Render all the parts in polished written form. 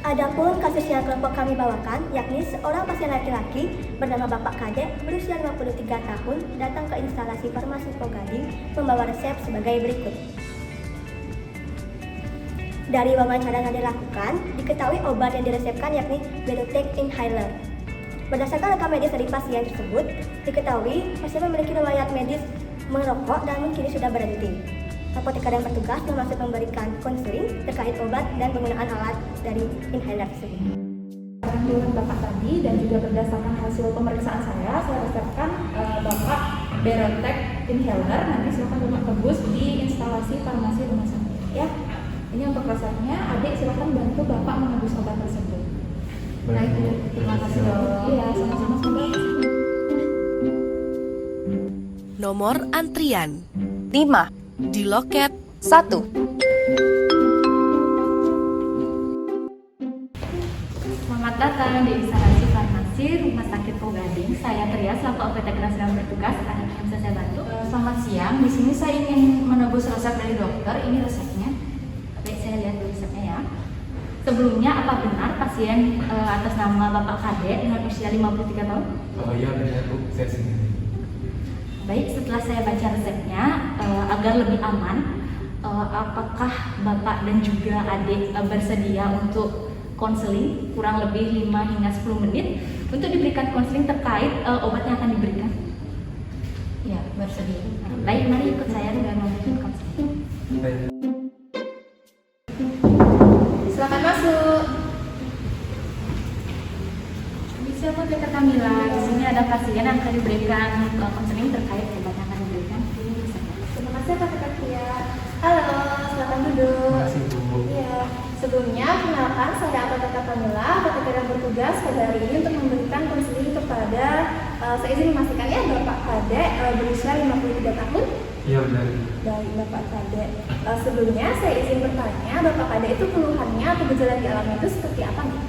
Adapun kasus yang kelompok kami bawakan, yakni seorang pasien laki-laki bernama Bapak Kadek berusia 53 tahun datang ke instalasi farmasi Pogading membawa resep sebagai berikut. Dari wawancara yang dilakukan, diketahui obat yang diresepkan yakni Berotec Inhaler. Berdasarkan rekam medis dari pasien tersebut, diketahui pasien memiliki riwayat medis merokok dan kini sudah berhenti. Apoteker yang bertugas termasuk memberikan konseling terkait obat dan penggunaan alat dari inhaler tersebut. Dengan Bapak tadi dan juga berdasarkan hasil pemeriksaan saya resepkan Bapak Berotec Inhaler. Nanti silakan Bapak tebus di instalasi farmasi rumah sakit ya. Ini untuk resepnya. Adik silakan bantu Bapak menebus obat tersebut. Baik, terima kasih dok. Iya, sama-sama saudara. Nomor antrian 5, di loket 1. Selamat datang di instalasi farmasi Rumah Sakit Pogading. Saya Tria selaku apoteker yang sedang bertugas. Ada yang bisa saya bantu? Selamat siang. Di sini saya ingin menebus resep dari dokter. Ini resepnya. Baik, saya lihat dulu resepnya ya. Sebelumnya, apa benar pasien atas nama Bapak Kadek dengan usia 53 tahun? Oh iya benar Bu, saya sendiri. Baik, setelah saya baca resepnya, agar lebih aman, apakah Bapak dan juga adik bersedia untuk konseling kurang lebih 5 hingga 10 menit untuk diberikan konseling terkait obat yang akan diberikan? Ya, bersedia. Baik, mari ikut saya dengan memberikan konseling. Baik. Silakan masuk. Siapa Dr. Kamila? Di sini ada pasien yang akan diberikan konseling terkait obat yang akan diberikan. Terima kasih Pak Tia. Halo, silakan duduk. Terima kasih Bu. Iya, sebelumnya kenalkan saya Dr. Kamila, apoteker yang bertugas pada hari ini untuk memberikan konseling kepada saya izin memastikan ya Bapak Kadek berusia 53 tahun. Iya benar. Dari Bapak Kadek. Sebelumnya saya izin bertanya, Bapak Kadek itu keluhannya atau gejala yang dialami itu seperti apa nih?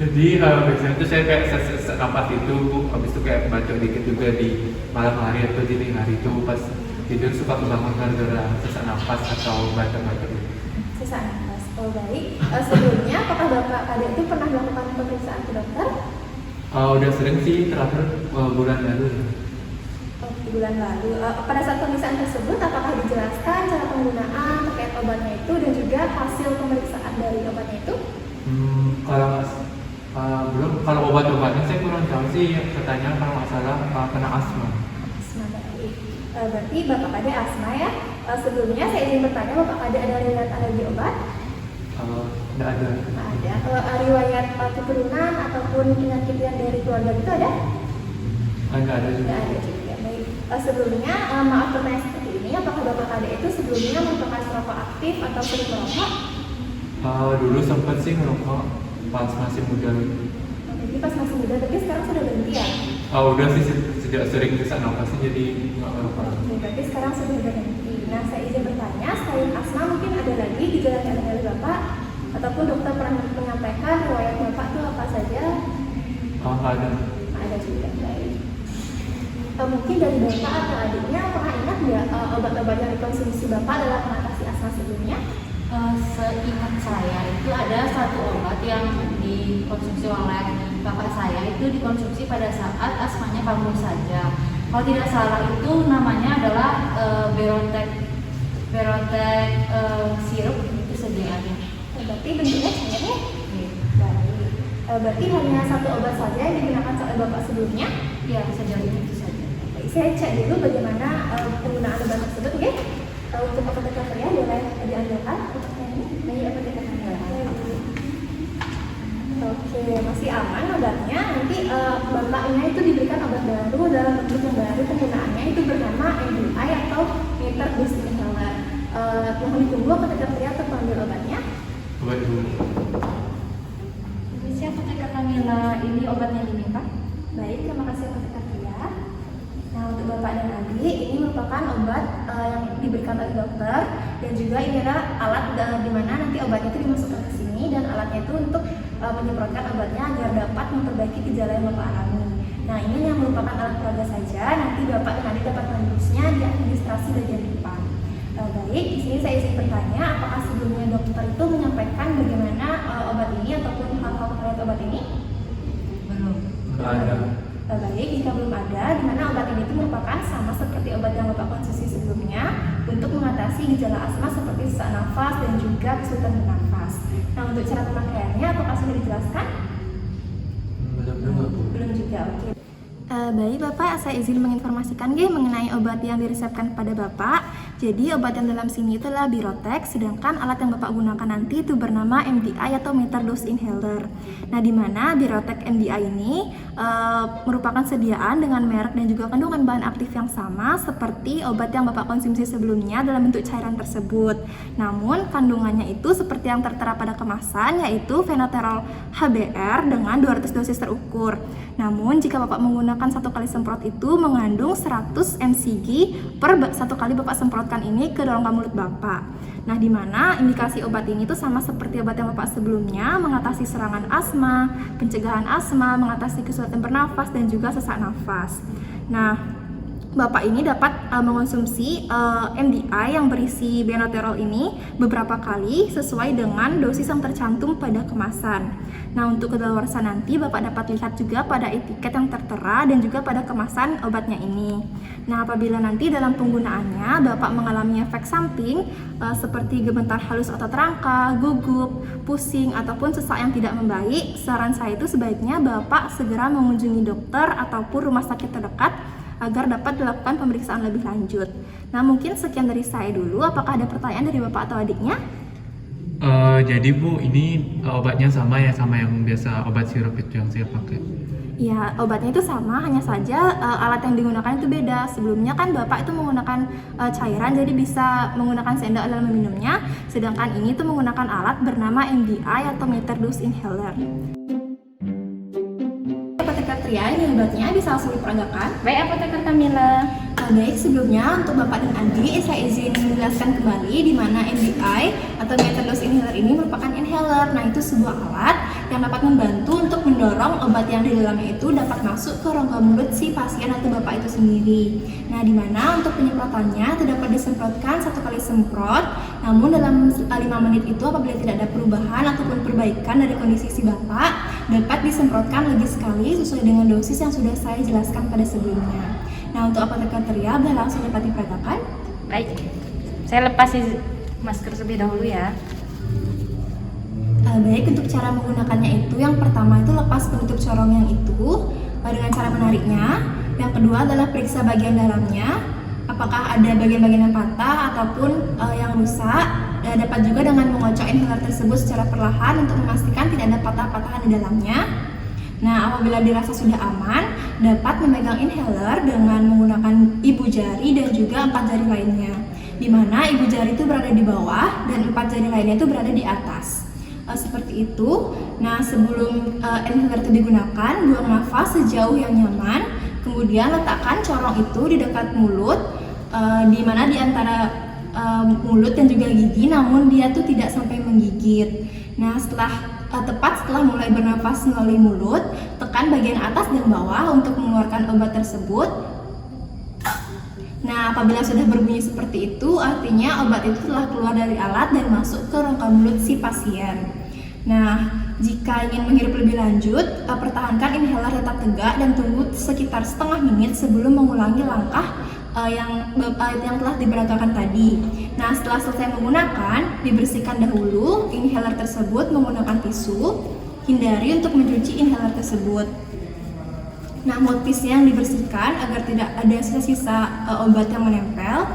Jadi biasanya itu saya kayak sesak nafas itu Bu, habis itu kayak baca dikit juga di malam hari atau dini hari itu pas tidur suka kebangun gara-gara sesak nafas atau baca-baca gitu. Sesak nafas. Oh baik. Sebelumnya apakah Bapak Kadek itu pernah melakukan pemeriksaan ke dokter? Udah sering sih terakhir bulan lalu. Oh, di bulan lalu. Pada saat pemeriksaan tersebut apakah dijelaskan cara penggunaan terkait obatnya itu dan juga hasil pemeriksaan dari obatnya itu? Belum, kalau obat-obatnya saya kurang tahu sih, katanya kalau nggak salah kena asma. Asma, baik. Berarti Bapak Kadek asma ya. Sebelumnya saya ingin bertanya, Bapak Kadek ada riwayat alergi obat? Nggak ada. Nggak ada. Kalau riwayat keturunan ataupun penyakit yang dari keluarga itu ada? Nggak ada juga. Nggak ada juga. Baik. Sebelumnya, maaf pertanyaan seperti ini, apakah Bapak Kadek itu sebelumnya merupakan perokok aktif atau sering merokok? Dulu sempat sih ngerokok pas masih muda. Jadi pas masih muda, tapi sekarang sudah berhenti ya? Udah sih sejak sering sesak nafas jadi nggak ngerokok. Berarti sekarang sudah berhenti. Nah, saya izin bertanya, selain asma mungkin ada lagi gejala yang ada dari Bapak? Ataupun dokter pernah menyampaikan riwayat Bapak itu apa saja? Nggak ada. Ada juga, baik. Mungkin dari Bapak atau adiknya pernah ingat nggak obat-obat yang dikonsumsi Bapak dalam mengatasi asma sebelumnya? Seingat saya itu ada satu obat yang dikonsumsi oleh bapak saya itu dikonsumsi pada saat asmanya kambuh saja. Kalau tidak salah itu namanya adalah Berotec sirup itu saja aja. Berarti bentuknya cairnya? Baik. Berarti hanya satu obat saja yang digunakan oleh Bapak sebelumnya? Ya sejauh ini itu saja. Baik, saya cek dulu bagaimana penggunaan obat tersebut, oke? Untuk apoteker Ria boleh diambilkan obatnya ini? Baik, apoteker Ria. Oke, masih aman obatnya. Nanti bapaknya itu diberikan obat baru dalam bentuk yang baru, penggunaannya itu bernama MDI atau meter dose inhaler. Mohon ditunggu apoteker Ria untuk mengambil obatnya. Obat dulu. Siapa apoteker Kamila, ini obatnya diminta? Baik, terima kasih apoteker Ria. Nah, untuk Bapak dan Adik, ini merupakan obat yang diberikan oleh dokter dan juga ini adalah alat di mana nanti obatnya itu dimasukkan ke sini dan alatnya itu untuk menyemprotkan obatnya agar dapat memperbaiki gejala yang Bapak alami. Nah, ini yang merupakan alat peraga saja, nanti Bapak dan Adik dapat menembusnya di administrasi bagian depan. Baik, di sini saya izin bertanya, apakah sebelumnya dokter itu menyampaikan bagaimana obat ini ataupun hal-hal terkait obat ini? Belum. Nggak ada. Baik, jika belum ada, di mana obat ini itu merupakan sama seperti obat yang Bapak konsumsi sebelumnya untuk mengatasi gejala asma seperti sesak nafas dan juga kesulitan bernafas. Nah, untuk cara pemakaiannya, apakah sudah dijelaskan? Belum juga, Bu. Belum juga, oke. Baik Bapak, saya izin menginformasikan mengenai obat yang diresepkan kepada Bapak. Jadi obat yang dalam sini itulah Birotex, sedangkan alat yang Bapak gunakan nanti itu bernama MDI atau metered dose inhaler. Nah, di mana Birotex MDI ini merupakan sediaan dengan merek dan juga kandungan bahan aktif yang sama seperti obat yang Bapak konsumsi sebelumnya dalam bentuk cairan tersebut. Namun kandungannya itu seperti yang tertera pada kemasan, yaitu Fenoterol HBr dengan 200 dosis terukur. Namun jika Bapak menggunakan satu kali semprot itu mengandung 100 mcg per satu kali Bapak semprotkan ini ke rongga mulut Bapak. Nah, di mana indikasi obat ini tuh sama seperti obat yang Bapak sebelumnya, mengatasi serangan asma, pencegahan asma, mengatasi kesulitan bernafas dan juga sesak nafas. Nah, Bapak ini dapat mengonsumsi MDI yang berisi benoterol ini beberapa kali sesuai dengan dosis yang tercantum pada kemasan. Nah, untuk kedaluarsa nanti Bapak dapat lihat juga pada etiket yang tertera dan juga pada kemasan obatnya ini. Nah, apabila nanti dalam penggunaannya Bapak mengalami efek samping seperti gemetar halus otot rangka, gugup, pusing, ataupun sesak yang tidak membaik, saran saya itu sebaiknya Bapak segera mengunjungi dokter ataupun rumah sakit terdekat agar dapat dilakukan pemeriksaan lebih lanjut. Nah, mungkin sekian dari saya dulu. Apakah ada pertanyaan dari Bapak atau adiknya? Jadi Bu, ini obatnya sama ya sama yang biasa obat sirup itu yang saya pakai? Ya, obatnya itu sama, hanya saja alat yang digunakan itu beda. Sebelumnya kan Bapak itu menggunakan cairan, jadi bisa menggunakan sendok dalam meminumnya. Sedangkan ini tuh menggunakan alat bernama MDI atau metered dose inhaler. Apoteker Tria, ini obatnya bisa langsung diperagakan. Baik, Apoteker Kamila. Baik, sebelumnya untuk Bapak dan Adik, saya izin menjelaskan kembali di mana MDI atau metered dose inhaler ini merupakan inhaler. Nah, itu sebuah alat yang dapat membantu untuk mendorong obat yang di dalamnya itu dapat masuk ke rongga mulut si pasien atau Bapak itu sendiri. Nah, di mana untuk penyemprotannya itu dapat disemprotkan satu kali semprot. Namun dalam 5 menit itu apabila tidak ada perubahan ataupun perbaikan dari kondisi si Bapak, dapat disemprotkan lagi sekali sesuai dengan dosis yang sudah saya jelaskan pada sebelumnya. Nah, untuk apoteker Tria langsung dapat diperagakan. Baik, saya lepas masker terlebih dahulu ya. Baik, untuk cara menggunakannya itu yang pertama itu lepas penutup corong yang itu dengan cara menariknya. Yang kedua adalah periksa bagian dalamnya, apakah ada bagian-bagian yang patah ataupun yang rusak. Dapat juga dengan mengocok inhaler tersebut secara perlahan untuk memastikan tidak ada patah-patahan di dalamnya. Nah, apabila dirasa sudah aman, dapat memegang inhaler dengan menggunakan ibu jari dan juga 4 jari lainnya. Di mana ibu jari itu berada di bawah dan 4 jari lainnya itu berada di atas. Seperti itu. Nah, sebelum inhaler itu digunakan, buang nafas sejauh yang nyaman. Kemudian letakkan corong itu di dekat mulut, di mana di antara mulut dan juga gigi, namun dia tuh tidak sampai menggigit. Nah, tepat setelah mulai bernafas melalui mulut, tekan bagian atas dan bawah untuk mengeluarkan obat tersebut. Nah, apabila sudah berbunyi seperti itu, artinya obat itu telah keluar dari alat dan masuk ke rongga mulut si pasien. Nah, jika ingin menghirup lebih lanjut, pertahankan inhaler tetap tegak dan tunggu sekitar setengah menit sebelum mengulangi langkah yang telah diperagakan tadi. Nah, setelah selesai menggunakan, dibersihkan dahulu inhaler tersebut menggunakan tisu. Hindari untuk mencuci inhaler tersebut. Nah, mouthpiece-nya yang dibersihkan agar tidak ada sisa-sisa obat yang menempel,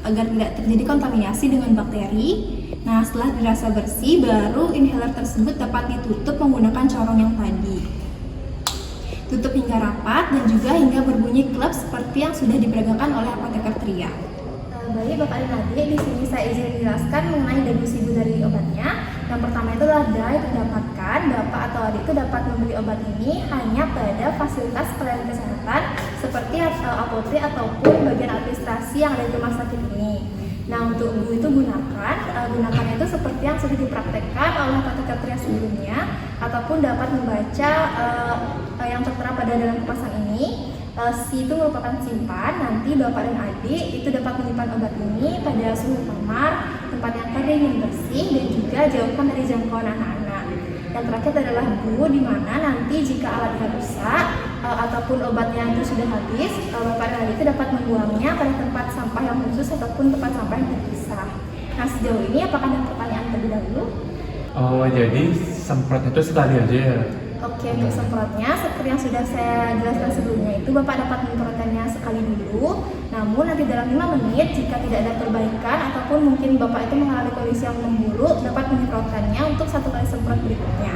agar tidak terjadi kontaminasi dengan bakteri. Nah, setelah dirasa bersih, baru inhaler tersebut dapat ditutup menggunakan corong yang tadi. Tutup hingga rapat dan juga hingga berbunyi klep seperti yang sudah diperagakan oleh apoteker Tria. Baik Bapak dan Adik, di sini saya izin menjelaskan mengenai deduksi dari obatnya. Yang pertama itu adalah daya yang didapatkan. Bapak atau adik itu dapat membeli obat ini hanya pada fasilitas pelayanan kesehatan seperti apotri ataupun bagian administrasi yang ada di rumah sakit ini. Nah, untuk Bu itu gunakannya itu seperti yang sudah dipraktekkan oleh apoteker Tria sebelumnya, ataupun dapat membaca yang tertera pada dalam kemasan ini. Si itu merupakan simpan, nanti bapak dan adik itu dapat menyimpan obat ini pada suhu kamar, tempat yang kering dan bersih, dan juga jauhkan dari jangkauan anak-anak. Yang terakhir adalah Bu, di mana nanti jika alatnya rusak ataupun obatnya itu sudah habis, bapak dan adik itu dapat membuangnya pada tempat sampah yang khusus ataupun tempat sampah yang terpisah. Nah, sejauh ini apakah ada pertanyaan terlebih dahulu? Oh, jadi semprot itu sekali aja ya? Oke, untuk semprotnya seperti yang sudah saya jelaskan sebelumnya itu Bapak dapat menyemprotkannya sekali dulu. Namun nanti dalam 5 menit jika tidak ada perbaikan ataupun mungkin Bapak itu mengalami kondisi yang memburuk, dapat menyemprotkannya untuk 1 kali semprot berikutnya.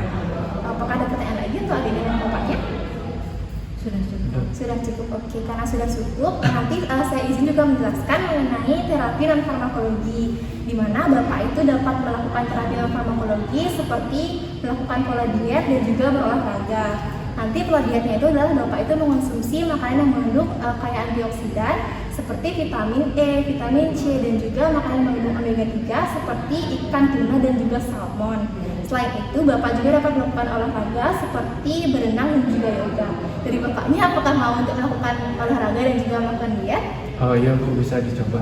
Apakah ada pertanyaan lagi untuk adik dan bapaknya? Sudah cukup, oke. Karena sudah cukup, nanti saya izin juga menjelaskan mengenai terapi non farmakologi, di mana Bapak itu dapat melakukan terapi non farmakologi seperti melakukan pola diet dan juga berolahraga. Nanti pola dietnya itu adalah Bapak itu mengonsumsi makanan yang mengandung kaya antioksidan seperti vitamin E, vitamin C, dan juga makanan yang mengandung omega 3 seperti ikan tuna dan juga salmon. Selain itu, Bapak juga dapat melakukan olahraga seperti berenang dan juga yoga. Dari Bapaknya, apakah mau untuk melakukan olahraga dan juga melakukan diet? Oh iya Bu, bisa dicoba.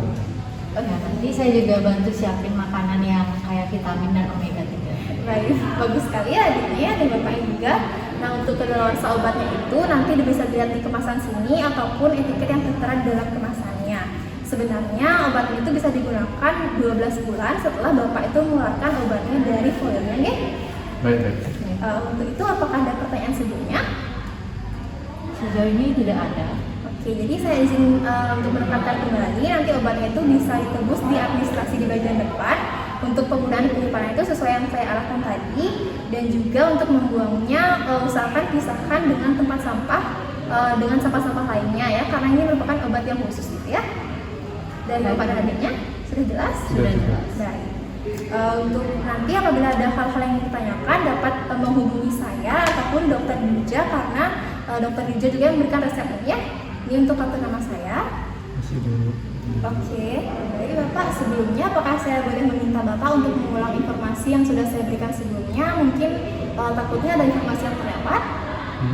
Ya, nanti saya juga bantu siapin makanan yang kayak vitamin dan omega 3. Baik, bagus sekali ya adiknya dan Bapaknya juga. Nah, untuk kedaluarsa obatnya itu nanti bisa dilihat di kemasan sini ataupun etiket yang tertera di dalam kemasannya. Sebenarnya obat itu bisa digunakan 12 bulan setelah Bapak itu mengeluarkan obatnya dari foldernya, ya? Baik. Untuk itu apakah ada pertanyaan sebelumnya? Sejauh ini tidak ada. Oke, jadi saya izin untuk menekankan kembali, nanti obatnya itu bisa ditebus di administrasi di bagian depan. Untuk penggunaan penyimpanan itu sesuai yang saya arahkan tadi, dan juga untuk membuangnya usahakan pisahkan dengan tempat sampah dengan sampah-sampah lainnya ya, karena ini merupakan obat yang khusus gitu ya. Dari Bapak dan adiknya sudah jelas? Sudah jelas. Baik. Untuk nanti apabila ada hal-hal yang ditanyakan dapat menghubungi saya ataupun Dokter Dirja, karena Dokter Dirja juga yang memberikan resepnya ya. Ini untuk kartu nama saya. Masih dulu. Oke, baik Bapak, sebelumnya apakah saya boleh meminta Bapak untuk mengulang informasi yang sudah saya berikan sebelumnya? Mungkin takutnya ada informasi yang terlewat.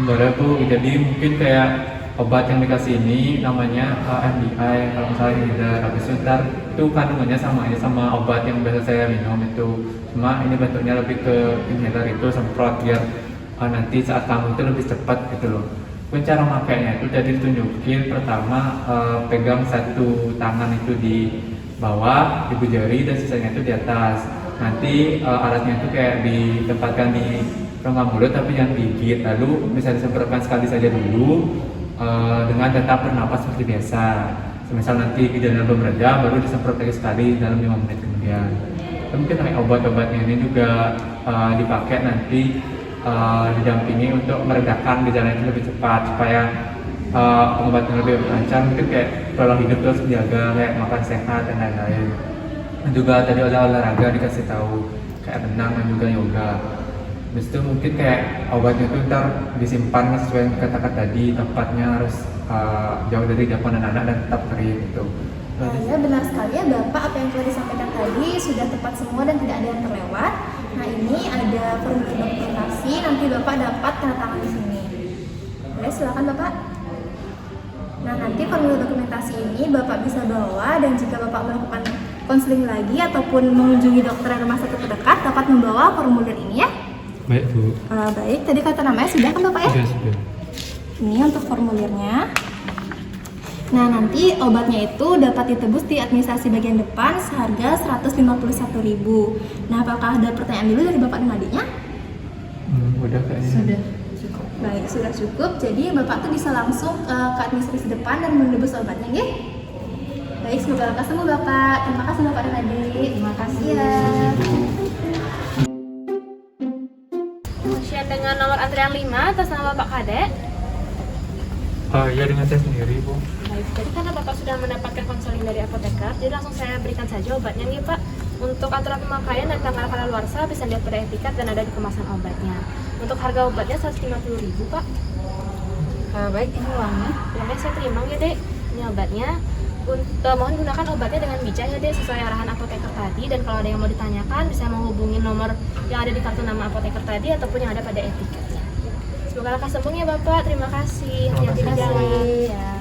Boleh Bu, jadi mungkin kayak obat yang dikasih ini namanya MDI kalau misalnya tidak habis ntar itu kandungannya sama aja sama obat yang biasa saya minum itu, cuma ini bentuknya lebih ke inhaler itu semprot biar nanti saat kamu itu lebih cepat gitu loh. Pun cara makainya itu jadi ditunjukin pertama pegang satu tangan itu di bawah ibu jari dan sisanya itu di atas. Nanti alatnya itu kayak ditempatkan di rongga mulut tapi jangan gigit, lalu bisa disemprotkan sekali saja dulu dengan tetap bernapas seperti biasa. Semisal nanti gejalanya belum reda baru disemprot lagi sekali dalam 5 menit kemudian. Dan mungkin kayak obat-obatnya ini juga dipakai nanti didampingi untuk meredakan gejala itu lebih cepat supaya pengobatan lebih lancar. Mungkin kayak pola hidup terus dijaga, kayak makan sehat dan lain-lain. Dan juga tadi olahraga dikasih tahu kayak renang dan juga yoga. Habis itu mungkin kayak obatnya itu ntar disimpan sesuai yang kata-kata tadi, tempatnya harus jauh dari jangkauan anak-anak dan tetap kering gitu. Ya benar sekali ya Bapak, apa yang telah disampaikan tadi sudah tepat semua dan tidak ada yang terlewat. Nah ini ada formulir dokumentasi, nanti Bapak dapat tanda tangan di sini. Boleh silakan Bapak. Nah nanti formulir dokumentasi ini Bapak bisa bawa, dan jika Bapak melakukan konseling lagi ataupun mengunjungi dokter rumah sakit terdekat dapat membawa formulir ini ya. Baik Bu. Baik, tadi kata namanya sudah kan Bapak ya? Sudah. Ini untuk formulirnya. Nah, nanti obatnya itu dapat ditebus di administrasi bagian depan seharga 151.000. Nah, apakah ada pertanyaan dulu dari Bapak dan adiknya? Udah kayaknya. Sudah cukup. Baik, sudah cukup. Jadi Bapak tuh bisa langsung ke administrasi depan dan menebus obatnya, nggih? Baik, semoga lekas sembuh Bapak. Terima kasih Bapak dan adik. Terima kasih ya. Kemudian dengan nomor antrian 5 atas nama Bapak Kadek. Ya dengan saya sendiri Bu. Baik, jadi karena Bapak sudah mendapatkan konseling dari apoteker, jadi langsung saya berikan saja obatnya nih Pak. Untuk aturan pemakaian dan tanggal kadaluarsa bisa dilihat pada etiket dan ada di kemasan obatnya. Untuk harga obatnya 150.000 Pak. Baik, ini uangnya. Uangnya saya terima ya Dek. Ini obatnya. Mohon gunakan obatnya dengan bijak ya Dek, sesuai arahan apoteker tadi. Dan kalau ada yang mau ditanyakan bisa menghubungi nomor yang ada di kartu nama apoteker tadi ataupun yang ada pada etiketnya. Semoga lekas sembuh ya Bapak. Terima kasih. Terima Hati-hati di kasih. jalan. Ya.